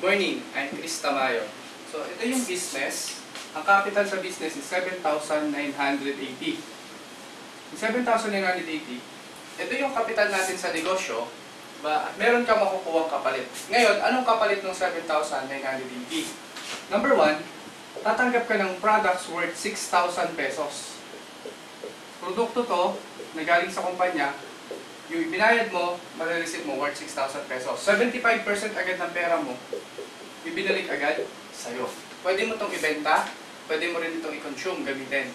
morning, I'm Chris Tamayo. So, ito yung business. Ang capital sa business is 7,980. Yung 7,980, ito yung capital natin sa negosyo. Meron ka makukuha kapalit. Ngayon, anong kapalit ng 7,980? Number 1, tatanggap ka ng products worth 6,000 pesos. Produkto to, na galing sa kumpanya, yung binayad mo, marireceive mo worth 6,000 pesos. 75% agad ng pera mo, ibinalik agad sa'yo. Pwede mo itong ibenta, pwede mo rin itong i-consume, gamitin.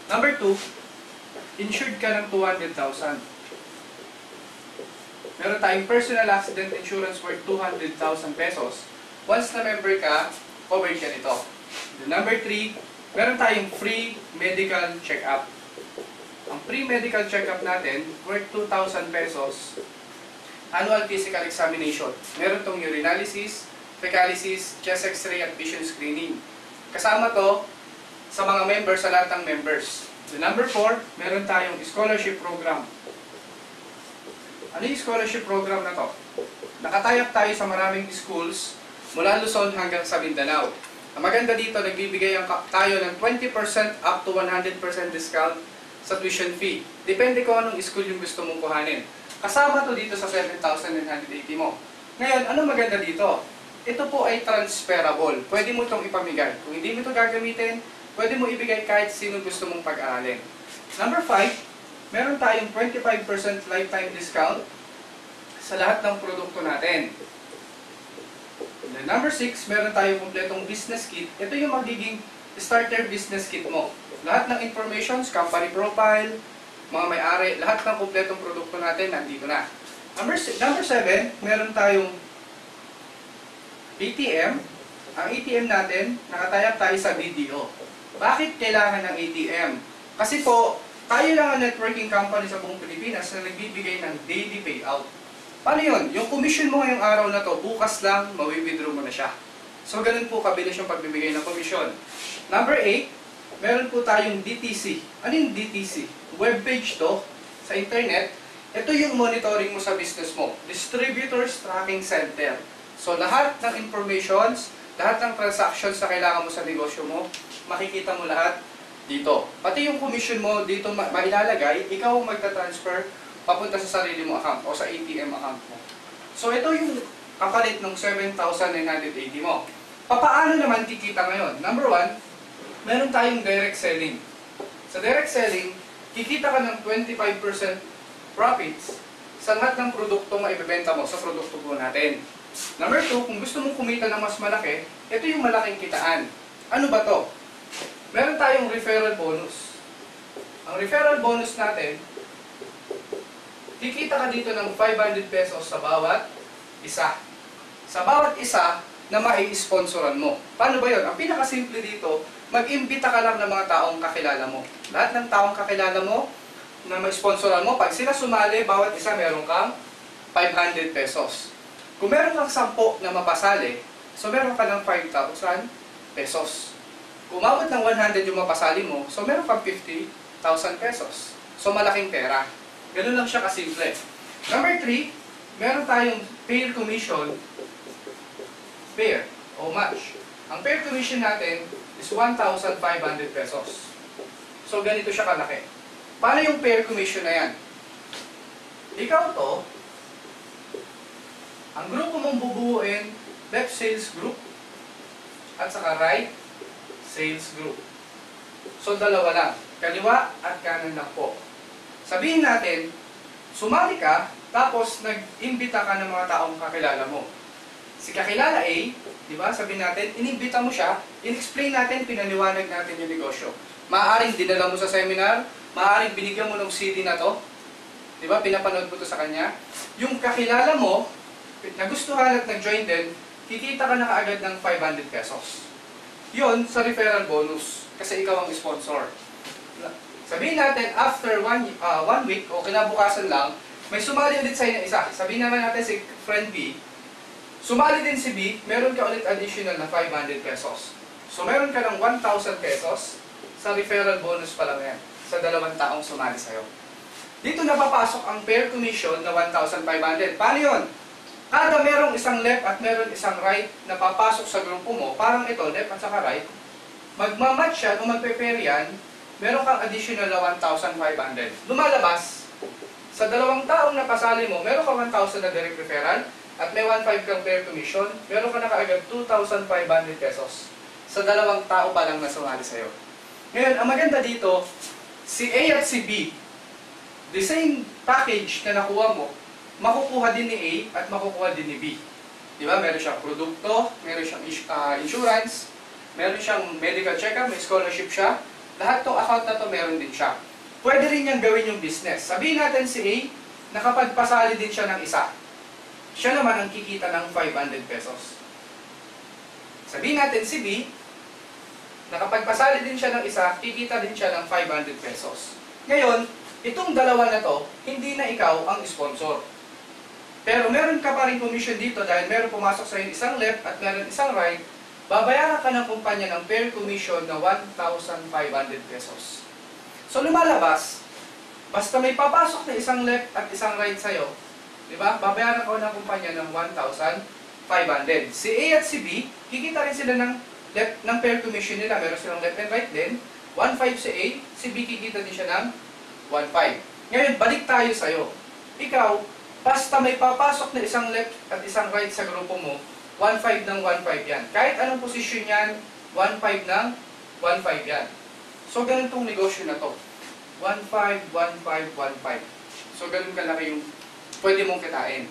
Number 2, insured ka ng 200,000. Meron tayong personal accident insurance worth 200,000 pesos. Once na member ka, covered ka nito. Number 3, meron tayong free medical check-up. Ang free medical check-up natin, worth 2,000 pesos, annual physical examination. Meron tong urinalysis, fecalysis, chest x-ray at vision screening. Kasama to sa mga members, sa lahat ng members. Number 4, meron tayong scholarship program. Ano yung scholarship program na to? Nakatayap tayo sa maraming schools mula Luzon hanggang sa Mindanao. Ang maganda dito, nagbibigay tayo ng 20% up to 100% discount sa tuition fee. Depende kung anong school yung gusto mong kuhanin. Kasama to dito sa 7,980 mo. Ngayon, ano maganda dito? Ito po ay transferable. Pwede mo itong ipamigay. Kung hindi mo ito gagamitin, pwede mo ibigay kahit sino gusto mong pag-aralin. Number 5, meron tayong 25% lifetime discount sa lahat ng produkto natin. And then number 6, meron tayong kompletong business kit. Ito yung magiging starter business kit mo. Lahat ng informations, company profile, mga may-ari, lahat ng kompletong produkto natin nandito na. Number 7, meron tayong ATM. Ang ATM natin, nakatayap tayo sa BDO. Bakit kailangan ng ATM? Kasi po, tayo lang ang networking company sa buong Pilipinas na nagbibigay ng daily payout. Paano yun? Yung commission mo ngayong araw na to, bukas lang, mawi-withdraw mo na siya. So, ganun po kabilis yung pagbibigay ng commission. Number 8, meron po tayong DTC. Ano yung DTC? Webpage to, sa internet. Ito yung monitoring mo sa business mo. Distributors Tracking Center. So, lahat ng informations, lahat ng transactions na kailangan mo sa negosyo mo, makikita mo lahat dito. Pati yung commission mo dito mailalagay, ikaw ang magta-transfer papunta sa sarili mo account o sa ATM account mo. So, ito yung kapalit ng 7,980 mo. Paano naman kikita ngayon? Number 1, meron tayong direct selling. Sa direct selling, kikita ka ng 25% profits sa lahat ng produkto na ibebenta mo sa produkto po natin. Number 2, kung gusto mong kumita ng mas malaki, ito yung malaking kitaan. Ano ba to? Meron tayong referral bonus. Ang referral bonus natin, kikita ka dito ng 500 pesos sa bawat isa. Sa bawat isa na mai-sponsoran mo. Paano ba yun? Ang pinakasimple dito, mag-imbita ka lang ng mga taong kakilala mo. Lahat ng taong kakilala mo na ma-sponsoran mo, pag sila sumali, bawat isa meron kang 500 pesos. Kung meron kang 10 na mapasali, so meron ka ng 5,000 pesos. Kung umabot ng 100 yung mapasali mo, so meron kang 50,000 pesos. So malaking pera. Ganun lang siya kasimple. Number 3, meron tayong pair commission, pair o match. Ang pair commission natin is 1,500 pesos. So, ganito siya kalaki. Paano yung pair commission na yan? Ikaw to, ang grupo mong bubuuin, left sales group, at saka right sales group. So, dalawa lang. Kaliwa at kanan lang po. Sabihin natin, sumali ka, tapos nag-imbita ka ng mga taong kakilala mo. Si kakilala A, di ba, sabihin natin, inimbita mo siya, in-explain natin, pinaliwanag natin yung negosyo. Maaaring dinala mo sa seminar, maaaring binigyan mo ng CD na to, di ba, pinapanood mo to sa kanya. Yung kakilala mo, nagustuhan at nag-join din, kikita ka na kaagad ng 500 pesos. Yun sa referral bonus, kasi ikaw ang sponsor. Sabihin natin, after one week o kinabukasan lang, may sumali ulit sa'yo na isa. Sabihin naman natin si friend B, sumali din si B, meron ka ulit additional na 500 pesos. So, meron ka ng 1,000 pesos sa referral bonus pa lang yan, sa 2 taong sumali sa'yo. Dito napapasok ang pair commission na 1,500. Paano yun? Kada merong isang left at meron isang right na papasok sa grupo mo, parang ito, left at saka right, magmamatch yan o magpe-pair yan, meron kang additional na 1,500. Lumalabas, sa dalawang taong napasali mo, meron ka 1,000 na direct referral at may 1,500 kang pair commission, meron ka na kaagad 2,500 pesos sa dalawang tao pa lang na sumali sa'yo. Ngayon, ang maganda dito, si A at si B, the same package na nakuha mo, makukuha din ni A at makukuha din ni B. Di ba? Meron siyang produkto, meron siyang insurance, meron siyang medical check-up, may scholarship siya. Lahat ng account na to meron din siya. Pwede rin niyang gawin yung business. Sabihin natin si A, nakapagpasali din siya ng isa. Siya naman ang kikita ng 500 pesos. Sabihin natin si B, nakapagpasali din siya ng isa, kikita din siya ng 500 pesos. Ngayon, itong dalawa na to, hindi na ikaw ang sponsor. Pero meron ka pa rin commission dito dahil meron pumasok sa isang left at meron isang right, babayaran ka ng kumpanya ng pair commission na 1,500 pesos. So lumalabas, basta may papasok na isang left at isang right sa'yo, di ba? Babayaran ka ng kumpanya ng 1,500. Si A at si B, kikita rin sila ng pair commission nila. Meron silang left and right din. 1,500 si A, si B kikita din siya ng 1,500. Ngayon, balik tayo sa'yo. Ikaw, basta may papasok na isang left at isang right sa grupo mo, 1,500 ng 1,500 yan. Kahit anong posisyon yan, 1,500 ng 1,500 yan. So, ganun tong negosyo na to. 1,500, 1,500, 1,500. So, ganun kalaki yung pwede mong kitain.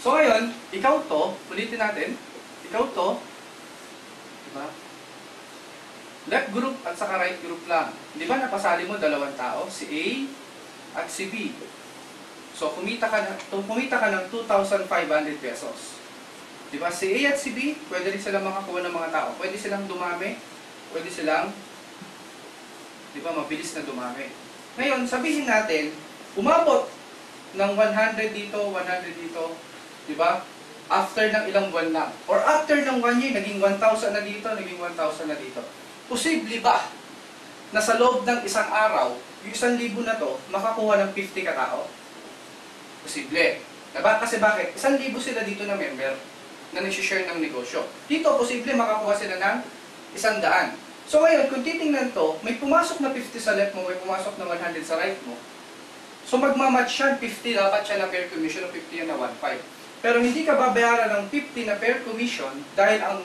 So, ngayon, ikaw to, ulitin natin, ikaw to, diba? Left group at saka right group lang. Di ba napasali mo dalawang tao, si A at si B. So, kumita ka ng 2,500 pesos. Di ba? Si A at si B, pwede rin silang makakuha ng mga tao. Pwede silang dumami, pwede silang, di ba, mabilis na dumami. Ngayon, sabihin natin, umabot ng 100 dito, 100 dito, di ba? After ng ilang buwan lang. Or after ng 1 year, naging 1,000 na dito, naging 1,000 na dito. Posible ba na sa loob ng isang araw, yung 1,000 na to, makakuha ng 50 katao? Posible. Diba? Kasi bakit? 1,000 sila dito na member na nag-share ng negosyo. Dito, posible makakuha sila ng 100. So ngayon, kung titingnan to, may pumasok na 50 sa left mo, may pumasok na 100 sa right mo. So magmamatch yan, 50 dapat siya na pair commission, 50 yan na 1,500. Pero hindi ka babayaran ng 50 na pair commission dahil ang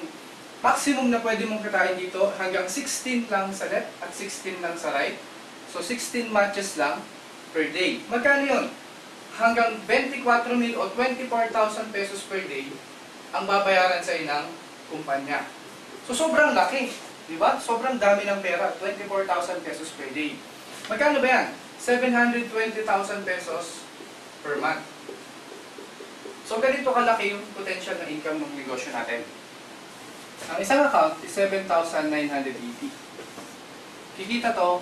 maximum na pwede mong kitain dito hanggang 16 lang sa left at 16 lang sa right. So 16 matches lang per day. Magkano yun? Hanggang 24,000 o 24,000 pesos per day ang babayaran sa inang kumpanya. So sobrang laki, di ba? Sobrang dami ng pera, 24,000 pesos per day. Magkano ba yan? 720,000 pesos per month. So ganito kalaki yung potential na income ng negosyo natin. Ang isang account is 7,980. Kikita to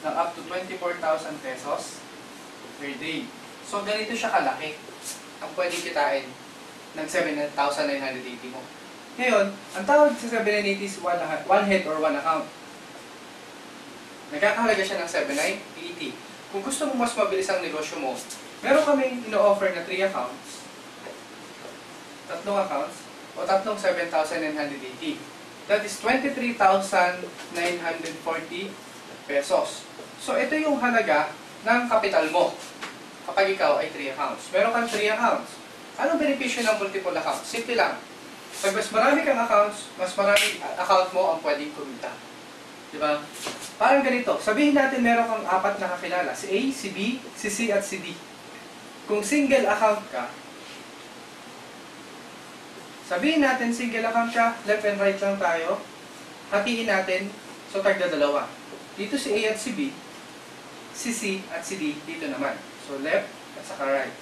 ng up to 24,000 pesos per day. So ganito siya kalaki ang pwedeng kitain ng 7,980 mo. Ngayon, ang tawag sa 7,980 is one head or one account. Nagkakahalaga siya ng 7,980. Kung gusto mo mas mabilis ang negosyo mo, meron kami ino-offer na 3 accounts, tatlong accounts, o tatlong 7,980. That is 23,940 pesos. So, ito yung halaga ng kapital mo kapag ikaw ay 3 accounts. Meron kang 3 accounts. Anong benepisyo ng multiple accounts? Simple lang. Pag mas marami kang accounts, mas marami account mo ang pwedeng kumita. Diba? Parang ganito. Sabihin natin meron kang 4 na kakilala. Si A, si B, si C, at si D. Kung single account ka, sabihin natin single account ka, left and right lang tayo, hatiin natin, so tagda dalawa. Dito si A at si B, si C at si D, dito naman. So left at saka right.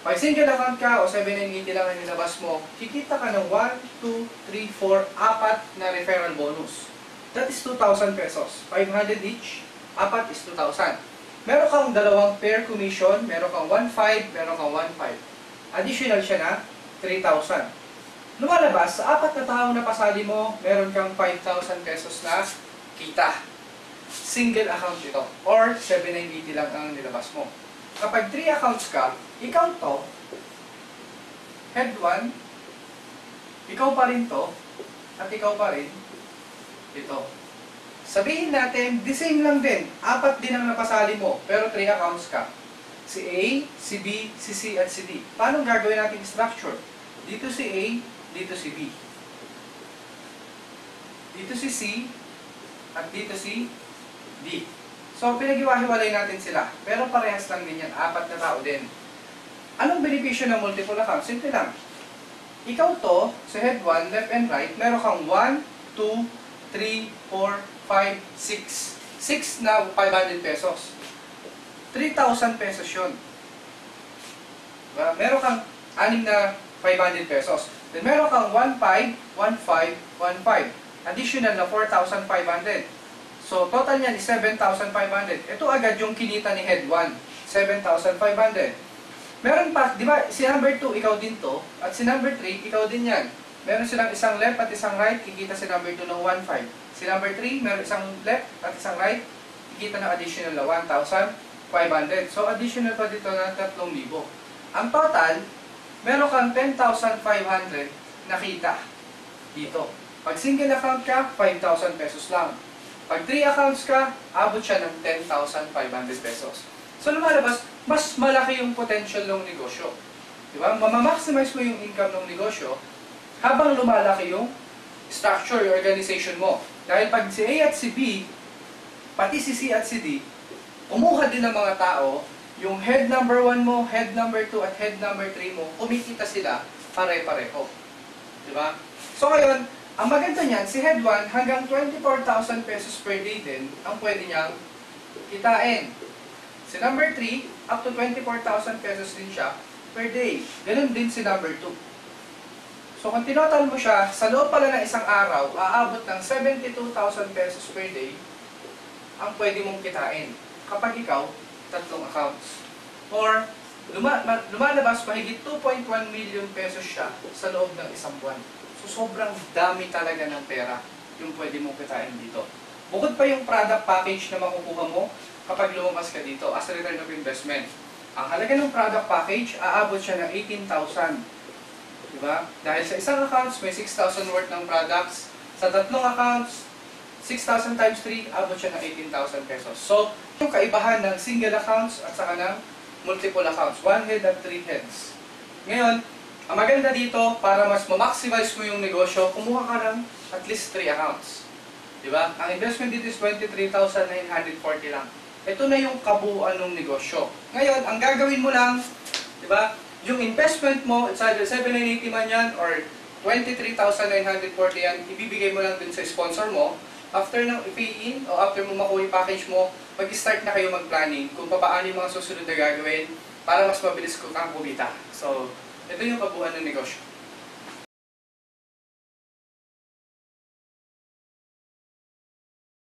Pag single account ka o 7,980 lang ang nilabas mo, kikita ka ng 1, 2, 3, 4, 4 na referral bonus. That is 2,000 pesos. 500 each, 4 is 2,000. Meron kang dalawang pair commission, meron kang 1,500, meron kang 1,500. Additional siya na 3,000. Lumalabas, sa 4 na taong napasali mo, meron kang 5,000 pesos na kita. Single account ito. Or 7,980 lang ang nilabas mo. Kapag 3 accounts ka, ikaw to, head 1, ikaw pa rin to, at ikaw pa rin ito. Sabihin natin, the same lang din. 4 din ang napasali mo, pero 3 accounts ka. Si A, si B, si C, at si D. Paano gagawin natin structure? Dito si A, dito si B. Dito si C, at dito si D. So, pinag-iwahiwalay natin sila. Pero parehas lang din yan. 4 na tao din. Anong benepisyo ng multiple account? Simple lang. Ikaw to, sa head 1, left and right, meron kang 1, 2, 3, 4, 5, 6. 6 na 500 pesos. 3,000 pesos yun. Diba? Meron kang 6 na 500 pesos. Then meron kang 1,500, 1,500, 1,500. Additional na 4,500. So, total niyan is 7,500. Ito agad yung kinita ni head 1. 7,500. Meron pa, di ba, si number 2, ikaw din to. At si number 3, ikaw din yan. Meron silang isang left at isang right, kikita si number 2 ng 1,500. Si number 3, meron isang left at isang right, kikita ng additional na 1,500. So, additional pa dito na 3,000. Ang total, meron kang 10,500 na kita dito. Pag single account ka, 5,000 pesos lang. Pag 3 accounts ka, abot siya ng 10,500 pesos. So, lumalabas, mas malaki yung potential ng negosyo. Diba? Mamamaximize mo yung income ng negosyo habang lumalaki yung structure, yung organization mo. Dahil pag si A at si B, pati si C at si D, kumuha din ng mga tao, yung head number 1 mo, head number 2, at head number 3 mo, kumikita sila pare-pareho. Diba? So ngayon, ang maganda niyan, si head 1 hanggang 24,000 pesos per day din ang pwede niyang kitain. Si number 3, up to 24,000 pesos din siya per day. Ganun din si number 2. So kung tinotal mo siya, sa loob pala ng isang araw, aabot ng 72,000 pesos per day ang pwede mong kitain kapag ikaw 3 accounts. Or lumalabas mahigit 2.1 million pesos siya sa loob ng isang buwan. So sobrang dami talaga ng pera yung pwede mong kitain dito. Bukod pa yung product package na makukuha mo kapag lumabas ka dito as a return of investment. Ang halaga ng product package, aabot siya ng 18,000. Diba? Dahil sa isang accounts, may 6,000 worth ng products. Sa 3 accounts, 6,000 times 3, abot siya ng 18,000 pesos. So, yung kaibahan ng single accounts at saka ng multiple accounts. 1 head at 3 heads. Ngayon, ang maganda dito, para mas ma-maximize mo yung negosyo, kumuha ka ng at least 3 accounts. Diba? Ang investment dito is 23,940 lang. Ito na yung kabuuan ng negosyo. Ngayon, ang gagawin mo lang, diba? Yung investment mo, it's either 7,980 man yan or 23,940 yan, ibibigay mo lang dun sa sponsor mo. After ng i-pay-in o after mo makuha yung package mo, mag-start na kayo mag-planning kung paano yung mga susunod na gagawin para mas mabilis ko kang kumita. So, ito yung kabuuan ng negosyo.